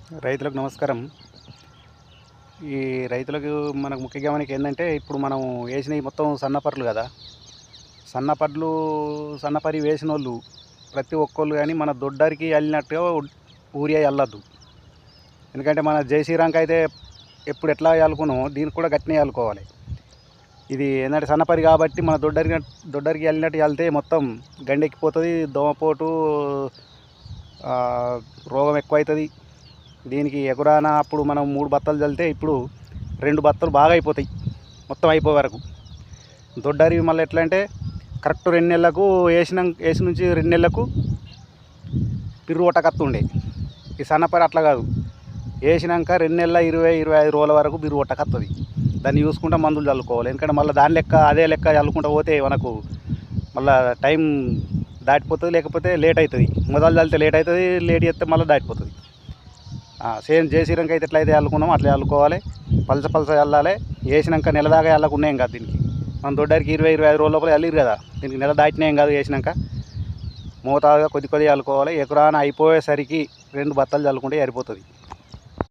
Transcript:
రైతులకు నమస్కారం. ఈ రైతులకు మనకు ముఖ్య గమనిక ఏందంటే, ఇప్పుడు మనం వేసినవి మొత్తం సన్నపర్లు కదా. సన్నపర్లు సన్నపరి వేసినోళ్ళు ప్రతి ఒక్కళ్ళు కానీ మన దొడ్డరికి అల్లినట్టుగా ఊరియా అల్లద్దు. ఎందుకంటే మన జై శ్రీరామ్కి అయితే ఎప్పుడు ఎట్లా అల్లుకున్నామో దీనికి కూడా గట్టినే అల్లుకోవాలి. ఇది ఏంటంటే సన్నపరి కాబట్టి మన దొడ్డరికి అల్లినట్టు అల్లితే మొత్తం గండెక్కిపోతుంది, దోమపోటు, రోగం ఎక్కువవుతుంది. దీనికి ఎగురాన అప్పుడు మనం 3 బత్తలు చల్లితే ఇప్పుడు 2 బత్తలు బాగా అయిపోతాయి మొత్తం అయిపోయే వరకు. దొడ్డరి మళ్ళీ ఎట్లా అంటే కరెక్ట్ 2 నెలలకు వేసి నుంచి 2 నెలలకు పిర్రు కొట్టకత్తుండే. ఈ సన్నపరి అట్లా కాదు, వేసినాక 2 నెలల 20-25 రోజుల వరకు బిర్రు కొట్టకత్తది. దాన్ని చూసుకుంటా మందులు చల్లుకోవాలి. ఎందుకంటే మళ్ళీ దాని లెక్క అదే లెక్క చల్లుకుంటూ పోతే మనకు మళ్ళీ టైం దాటిపోతుంది, లేకపోతే లేట్ అవుతుంది. మొదలు చల్లితే లేట్ అవుతుంది, లేట్ చేస్తే మళ్ళీ దాటిపోతుంది. సేమ్ జై శ్రీరామ్కి అయితే ఎట్లయితే అల్లుకున్నామో అట్లా అల్లుకోవాలి. పలస చల్లాలి. వేసినాక నెల దాకా అల్లకున్నాం కాదు. దీనికి మన దొడ్డరికి 20-25 రోజుల లోపల అల్లిరు కదా, దీనికి నెల దాటినాం కాదు. వేసినాక మోతాదుగా కొద్ది అల్లుకోవాలి. ఎకరాన అయిపోయేసరికి 2 బత్తలు చల్లుకుంటే సరిపోతుంది.